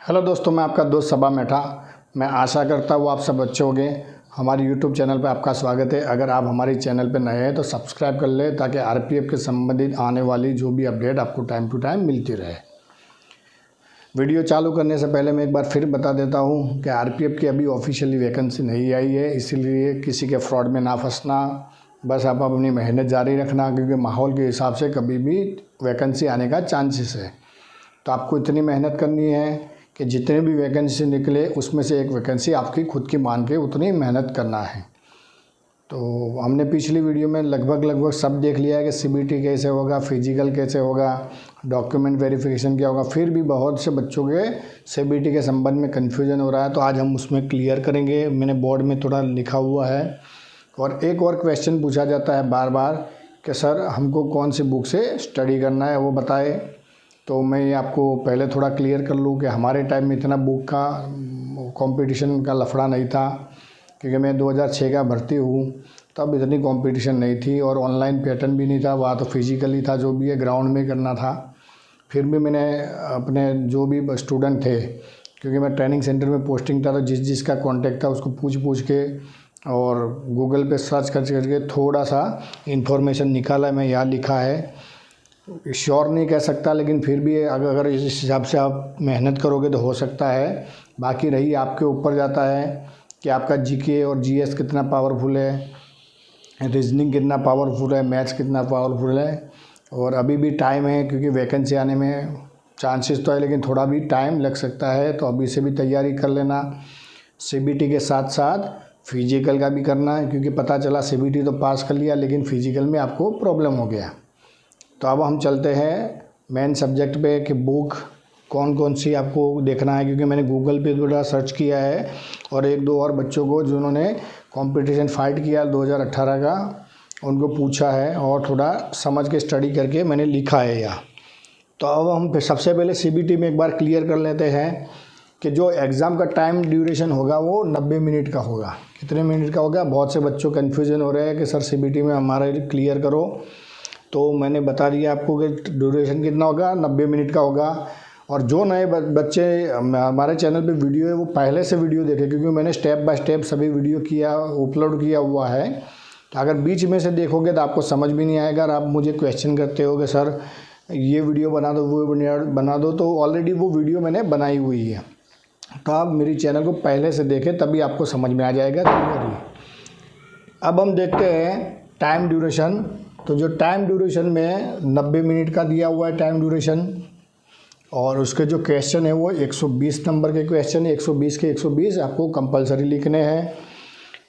Hello दोस्तों, मैं आपका दोस्त सबा मेठा। मैं आशा करता हूँ आप सब अच्छे होंगे। हमारे यूट्यूब चैनल पर आपका स्वागत है। अगर आप हमारे चैनल पर नए हैं तो सब्सक्राइब कर लें ताकि आरपीएफ के संबंधित आने वाली जो भी अपडेट आपको टाइम टू टाइम मिलती रहे। वीडियो चालू करने से पहले मैं एक बार फिर बता देता हूँ कि आरपीएफ की अभी ऑफिशियली वैकेंसी नहीं आई है, इसीलिए किसी के फ्रॉड में ना फंसना। बस आप अपनी मेहनत जारी रखना, क्योंकि माहौल के हिसाब से कभी भी वैकेंसी आने का चांसेस है। तो आपको इतनी मेहनत करनी है कि जितने भी वैकेंसी निकले उसमें से एक वैकेंसी आपकी खुद की मान के उतनी मेहनत करना है। तो हमने पिछली वीडियो में लगभग सब देख लिया है कि सीबीटी कैसे होगा, फिजिकल कैसे होगा, डॉक्यूमेंट वेरिफिकेशन क्या होगा। फिर भी बहुत से बच्चों के सीबीटी के संबंध में कन्फ्यूजन हो रहा है, तो आज हम उसमें क्लियर करेंगे। मैंने बोर्ड में थोड़ा लिखा हुआ है। और एक और क्वेश्चन पूछा जाता है बार बार कि सर हमको कौन सी बुक से स्टडी करना है, वो बताए। तो मैं ये आपको पहले थोड़ा क्लियर कर लूँ कि हमारे टाइम में इतना बुक का कंपटीशन का लफड़ा नहीं था, क्योंकि मैं 2006 का भर्ती हूँ। तब इतनी कंपटीशन नहीं थी और ऑनलाइन पैटर्न भी नहीं था, वहाँ तो फिजिकली था, जो भी है ग्राउंड में करना था। फिर भी मैंने अपने जो भी स्टूडेंट थे, क्योंकि मैं ट्रेनिंग सेंटर में पोस्टिंग था, तो जिसका कॉन्टेक्ट था उसको पूछ के और गूगल पे सर्च करके थोड़ा सा इन्फॉर्मेशन निकाला। मैं यहाँ लिखा है, श्योर नहीं कह सकता, लेकिन फिर भी अगर इस हिसाब से आप मेहनत करोगे तो हो सकता है। बाकी रही आपके ऊपर जाता है कि आपका जीके और जीएस कितना पावरफुल है, रीजनिंग कितना पावरफुल है, मैथ्स कितना पावरफुल है। और अभी भी टाइम है, क्योंकि वैकेंसी आने में चांसेस तो है, लेकिन थोड़ा भी टाइम लग सकता है। तो अभी से भी तैयारी कर लेना। सीबीटी के साथ साथ फिजिकल का भी करना है, क्योंकि पता चला सीबीटी तो पास कर लिया लेकिन फिजिकल में आपको प्रॉब्लम हो गया। तो अब हम चलते हैं मेन सब्जेक्ट पे कि बुक कौन सी आपको देखना है, क्योंकि मैंने गूगल पे थोड़ा सर्च किया है और एक दो और बच्चों को जिन्होंने कंपटीशन फाइट किया 2018 का, उनको पूछा है और थोड़ा समझ के स्टडी करके मैंने लिखा है यहाँ। तो अब हम सबसे पहले सीबीटी में एक बार क्लियर कर लेते हैं कि जो एग्ज़ाम का टाइम ड्यूरेशन होगा वो 90 मिनट का होगा। कितने मिनट का होगा? बहुत से बच्चों कन्फ्यूजन हो रहे हैं कि सर सीबीटी में हमारा क्लियर करो। तो मैंने बता दिया आपको कि ड्यूरेशन कितना होगा, 90 मिनट का होगा। और जो नए बच्चे हमारे चैनल पे वीडियो है वो पहले से वीडियो देखें, क्योंकि मैंने स्टेप बाय स्टेप सभी वीडियो अपलोड किया हुआ है। तो अगर बीच में से देखोगे तो आपको समझ भी नहीं आएगा और आप मुझे क्वेश्चन करते हो कि सर ये वीडियो बना दो, वो बना दो, तो ऑलरेडी वो वीडियो मैंने बनाई हुई है। तो आप मेरी चैनल को पहले से देखें, तभी आपको समझ में आ जाएगा क्लियरली। अब हम देखते हैं टाइम ड्यूरेशन। तो जो टाइम ड्यूरेशन में 90 मिनट का दिया हुआ है टाइम ड्यूरेशन, और उसके जो क्वेश्चन है वो 120 नंबर के क्वेश्चन है। 120 के 120 आपको कंपलसरी लिखने हैं।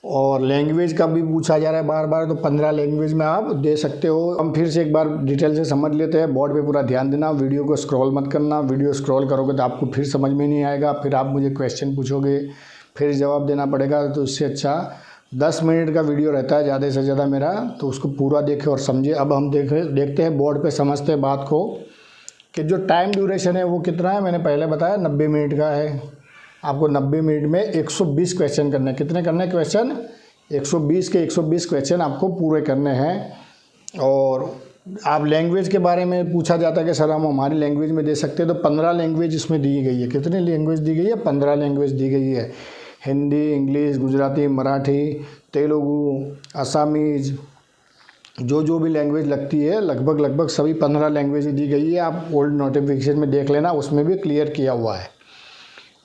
और लैंग्वेज का भी पूछा जा रहा है बार बार, तो 15 लैंग्वेज में आप दे सकते हो। हम फिर से एक बार डिटेल से समझ लेते हैं। बोर्ड पे पूरा ध्यान देना, वीडियो को स्क्रॉल मत करना। वीडियो स्क्रॉल करोगे तो आपको फिर समझ में नहीं आएगा, फिर आप मुझे क्वेश्चन पूछोगे, फिर जवाब देना पड़ेगा। तो इससे अच्छा 10 मिनट का वीडियो रहता है ज़्यादा से ज़्यादा मेरा, तो उसको पूरा देखें और समझे। अब हम देखते हैं बोर्ड पे, समझते हैं बात को कि जो टाइम ड्यूरेशन है वो कितना है। मैंने पहले बताया 90 मिनट का है। आपको 90 मिनट में 120 क्वेश्चन करने हैं। कितने करने हैं क्वेश्चन? 120 के 120 क्वेश्चन आपको पूरे करने हैं। और आप लैंग्वेज के बारे में पूछा जाता है कि सर हम हमारी लैंग्वेज में दे सकते हैं, तो 15 लैंग्वेज इसमें दी गई है। कितनी लैंग्वेज दी गई है? 15 लैंग्वेज दी गई है। हिंदी, इंग्लिश, गुजराती, मराठी, तेलुगु, असामीज, जो भी लैंग्वेज लगती है लगभग सभी 15 लैंग्वेज दी गई है। आप ओल्ड नोटिफिकेशन में देख लेना, उसमें भी क्लियर किया हुआ है।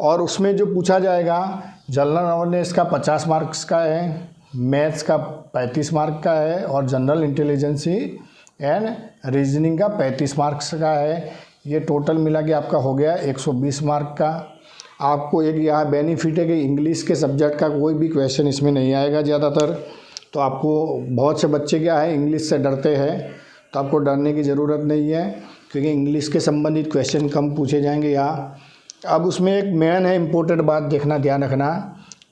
और उसमें जो पूछा जाएगा, जनरल अवेयरनेस का 50 मार्क्स का है, मैथ्स का 35 मार्क का है, और जनरल इंटेलिजेंसी एंड रीजनिंग का 35 मार्क्स का है। ये टोटल मिला के आपका हो गया 120 मार्क का। आपको एक यहाँ बेनिफिट है कि इंग्लिश के सब्जेक्ट का कोई भी क्वेश्चन इसमें नहीं आएगा ज़्यादातर। तो आपको बहुत से बच्चे क्या है इंग्लिश से डरते हैं, तो आपको डरने की ज़रूरत नहीं है, क्योंकि इंग्लिश के संबंधित क्वेश्चन कम पूछे जाएंगे यहाँ। अब उसमें एक मेन है इम्पोर्टेंट बात देखना, ध्यान रखना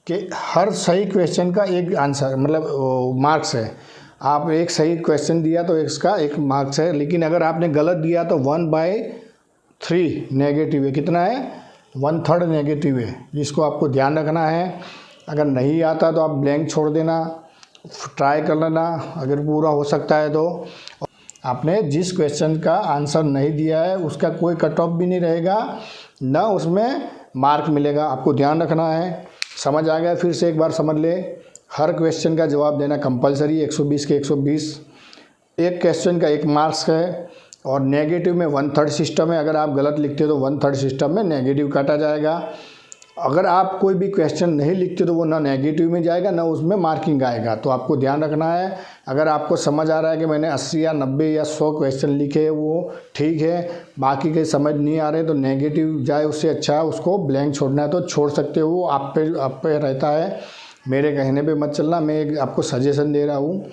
कि हर सही क्वेश्चन का एक आंसर मतलब मार्क्स है। आप एक सही क्वेश्चन दिया तो इसका एक मार्क्स है, लेकिन अगर आपने गलत दिया तो 1/3 नेगेटिव है। कितना है? 1/3 नेगेटिव है, जिसको आपको ध्यान रखना है। अगर नहीं आता तो आप ब्लैंक छोड़ देना, ट्राई कर लेना, अगर पूरा हो सकता है तो। आपने जिस क्वेश्चन का आंसर नहीं दिया है उसका कोई कट ऑफ भी नहीं रहेगा, ना उसमें मार्क मिलेगा। आपको ध्यान रखना है। समझ आ गया? फिर से एक बार समझ ले। हर क्वेश्चन का जवाब देना कंपलसरी, 120 के 120। एक क्वेश्चन का 1 मार्क्स है और नेगेटिव में 1/3 सिस्टम है। अगर आप गलत लिखते हो तो 1/3 सिस्टम में नेगेटिव काटा जाएगा। अगर आप कोई भी क्वेश्चन नहीं लिखते तो वो ना नेगेटिव में जाएगा ना उसमें मार्किंग आएगा। तो आपको ध्यान रखना है। अगर आपको समझ आ रहा है कि मैंने 80 या 90 या 100 क्वेश्चन लिखे वो ठीक है, बाकी के समझ नहीं आ रहे तो नेगेटिव जाए, उससे अच्छा उसको ब्लैंक छोड़ना है तो छोड़ सकते हो। आप पे रहता है, मेरे कहने पे मत चलना। मैं एक आपको सजेशन दे रहा हूँ।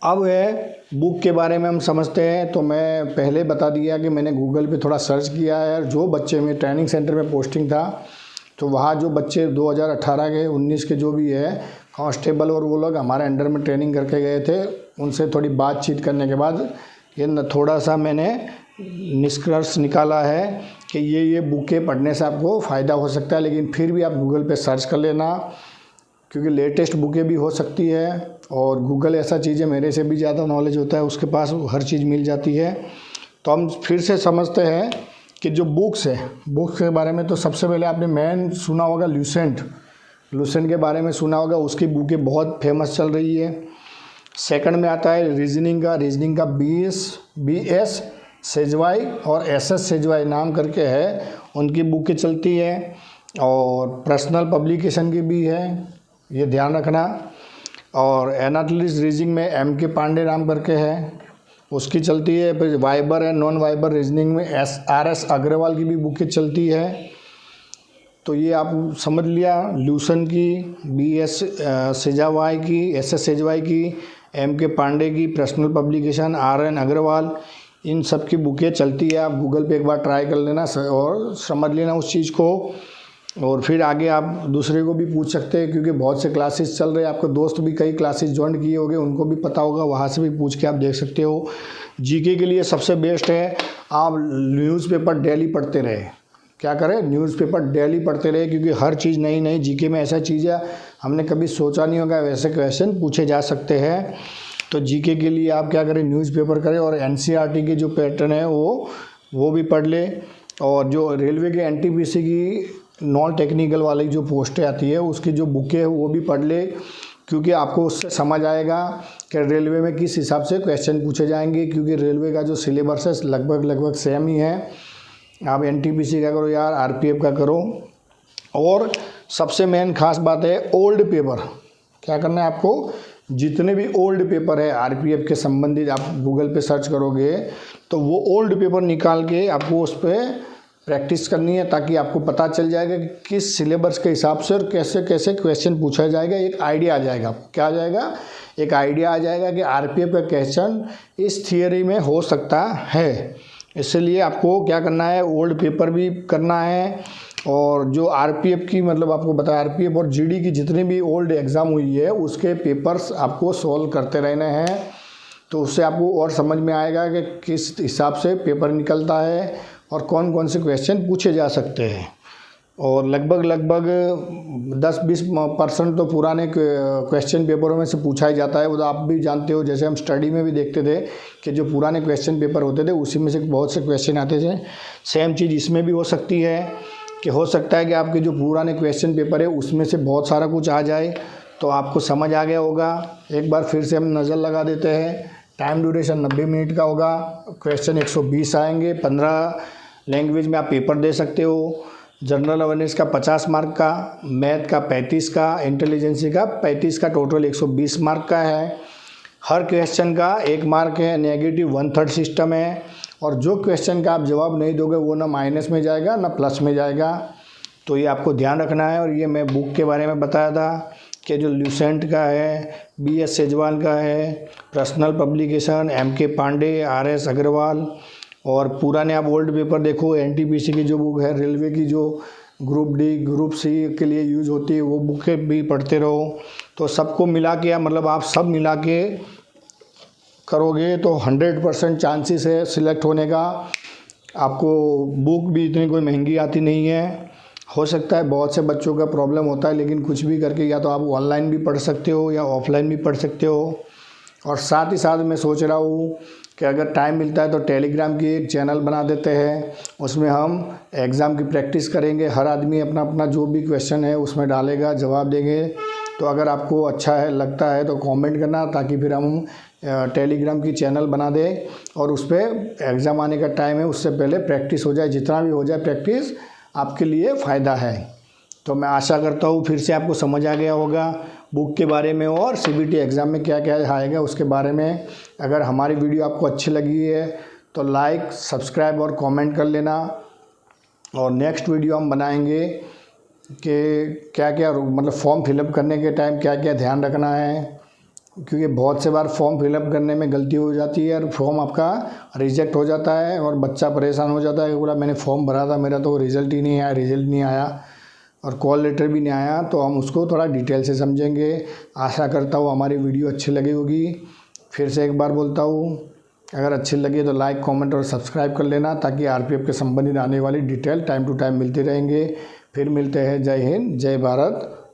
अब है बुक के बारे में हम समझते हैं। तो मैं पहले बता दिया कि मैंने गूगल पे थोड़ा सर्च किया है। जो बच्चे में ट्रेनिंग सेंटर में पोस्टिंग था तो वहाँ जो बच्चे 2018 के 19 के जो भी है कांस्टेबल और वो लोग हमारे अंडर में ट्रेनिंग करके गए थे, उनसे थोड़ी बातचीत करने के बाद ये थोड़ा सा मैंने निष्कर्ष निकाला है कि ये बुकें पढ़ने से आपको फ़ायदा हो सकता है। लेकिन फिर भी आप गूगल पे सर्च कर लेना, क्योंकि लेटेस्ट बुकें भी हो सकती है। और गूगल ऐसा चीज़ है, मेरे से भी ज़्यादा नॉलेज होता है, उसके पास हर चीज़ मिल जाती है। तो हम फिर से समझते हैं कि जो बुक्स है, बुक्स के बारे में तो सबसे पहले आपने मेन सुना होगा ल्यूसेंट के बारे में सुना होगा। उसकी बुकें बहुत फेमस चल रही है। सेकंड में आता है रीजनिंग का BS सेजवाई और SS सेजवाई नाम करके है, उनकी बुकें चलती है। और पर्सनल पब्लिकेशन की भी है, ये ध्यान रखना। और एनालिटिक्स रीजनिंग में MK पांडे नाम करके है, उसकी चलती है। फिर वाइबर है, नॉन वाइबर रीजनिंग में RS अग्रवाल की भी बुकें चलती है। तो ये आप समझ लिया, ल्यूसन की, BS सेजावाई की, SS सेजवाई की, MK पांडे की, पर्सनल पब्लिकेशन RN अग्रवाल, इन सब की बुकें चलती है। आप गूगल पे एक बार ट्राई कर लेना और समझ लेना उस चीज़ को। और फिर आगे आप दूसरे को भी पूछ सकते हैं, क्योंकि बहुत से क्लासेस चल रहे हैं। आपके दोस्त भी कई क्लासेस ज्वाइन किए होंगे, उनको भी पता होगा, वहाँ से भी पूछ के आप देख सकते हो। GK के लिए सबसे बेस्ट है आप न्यूज़पेपर डेली पढ़ते रहे। क्या करें? न्यूज़पेपर डेली पढ़ते रहे, क्योंकि हर चीज़ नई GK में ऐसा चीज़ है हमने कभी सोचा नहीं होगा वैसे क्वेश्चन पूछे जा सकते हैं। तो GK के लिए आप क्या करें? न्यूज़पेपर करें और NCERT के जो पैटर्न है वो भी पढ़ ले। और जो रेलवे के NTPC की नॉन टेक्निकल वाली जो पोस्टें आती है उसकी जो बुकें है वो भी पढ़ ले, क्योंकि आपको उससे समझ आएगा कि रेलवे में किस हिसाब से क्वेश्चन पूछे जाएंगे। क्योंकि रेलवे का जो सिलेबस है लगभग सेम ही है। आप NTPC का करो यार, RPF का करो। और सबसे मेन खास बात है ओल्ड पेपर। क्या करना है आपको? जितने भी ओल्ड पेपर है RPF के संबंधित आप गूगल पे सर्च करोगे तो वो ओल्ड पेपर निकाल के आपको उस पर प्रैक्टिस करनी है, ताकि आपको पता चल जाएगा कि किस सिलेबस के हिसाब से और कैसे कैसे क्वेश्चन पूछा जाएगा। एक आइडिया आ जाएगा। क्या आ जाएगा? एक आइडिया आ जाएगा कि RPF का क्वेश्चन इस थियरी में हो सकता है। इसलिए आपको क्या करना है? ओल्ड पेपर भी करना है। और जो RPF की मतलब आपको बताया RPF और GD की जितनी भी ओल्ड एग्ज़ाम हुई है उसके पेपर्स आपको सॉल्व करते रहने हैं। तो उससे आपको और समझ में आएगा कि किस हिसाब से पेपर निकलता है और कौन कौन से क्वेश्चन पूछे जा सकते हैं। और लगभग 10-20% तो पुराने क्वेश्चन पेपरों में से पूछा ही जाता है। वो तो आप भी जानते हो, जैसे हम स्टडी में भी देखते थे कि जो पुराने क्वेश्चन पेपर होते थे उसी में से बहुत से क्वेश्चन आते थे। सेम चीज़ इसमें भी हो सकती है कि हो सकता है कि आपके जो पुराने क्वेश्चन पेपर है उसमें से बहुत सारा कुछ आ जाए। तो आपको समझ आ गया होगा। एक बार फिर से हम नज़र लगा देते हैं। टाइम ड्यूरेशन 90 मिनट का होगा। क्वेश्चन 120 आएंगे। 15 लैंग्वेज में आप पेपर दे सकते हो। जनरल अवेयरनेस का 50 मार्क का, मैथ का 35 का, इंटेलिजेंसी का 35 का, टोटल 120 मार्क का है। हर क्वेश्चन का 1 मार्क है। नेगेटिव 1/3 सिस्टम है। और जो क्वेश्चन का आप जवाब नहीं दोगे वो ना माइनस में जाएगा ना प्लस में जाएगा। तो ये आपको ध्यान रखना है। और ये मैं बुक के बारे में बताया था कि जो ल्यूसेंट का है, BS सेजवाल का है, personal publication MK Pandey, RS Agarwal. और पुराने आप ओल्ड पेपर देखो, NTPC की जो बुक है, रेलवे की जो ग्रुप D ग्रुप C के लिए यूज़ होती है वो बुकें भी पढ़ते रहो। तो सबको मिला के मतलब आप सब मिला के करोगे तो 100% चांसेस है सिलेक्ट होने का। आपको बुक भी इतनी कोई महंगी आती नहीं है। हो सकता है बहुत से बच्चों का प्रॉब्लम होता है, लेकिन कुछ भी करके या तो आप ऑनलाइन भी पढ़ सकते हो या ऑफलाइन भी पढ़ सकते हो। और साथ ही साथ मैं सोच रहा हूँ कि अगर टाइम मिलता है तो टेलीग्राम की एक चैनल बना देते हैं, उसमें हम एग्ज़ाम की प्रैक्टिस करेंगे। हर आदमी अपना अपना जो भी क्वेश्चन है उसमें डालेगा, जवाब देंगे। तो अगर आपको अच्छा है लगता है तो कमेंट करना, ताकि फिर हम टेलीग्राम की चैनल बना दें और उस पर एग्ज़ाम आने का टाइम है उससे पहले प्रैक्टिस हो जाए। जितना भी हो जाए प्रैक्टिस आपके लिए फ़ायदा है। तो मैं आशा करता हूँ फिर से आपको समझ आ गया होगा बुक के बारे में और सीबीटी एग्ज़ाम में क्या क्या आएगा उसके बारे में। अगर हमारी वीडियो आपको अच्छी लगी है तो लाइक, सब्सक्राइब और कमेंट कर लेना। और नेक्स्ट वीडियो हम बनाएंगे कि क्या क्या मतलब फॉर्म फिलअप करने के टाइम क्या क्या ध्यान रखना है, क्योंकि बहुत से बार फॉर्म फिलअप करने में गलती हो जाती है और फॉर्म आपका रिजेक्ट हो जाता है और बच्चा परेशान हो जाता है कि बोला मैंने फॉर्म भरा था, मेरा तो रिज़ल्ट नहीं आया और कॉल लेटर भी नहीं आया। तो हम उसको थोड़ा डिटेल से समझेंगे। आशा करता हूँ हमारी वीडियो अच्छी लगी होगी। फिर से एक बार बोलता हूँ, अगर अच्छी लगी तो लाइक, कमेंट और सब्सक्राइब कर लेना, ताकि आरपीएफ के संबंधित आने वाली डिटेल टाइम टू टाइम मिलती रहेंगे। फिर मिलते हैं। जय हिंद, जय भारत,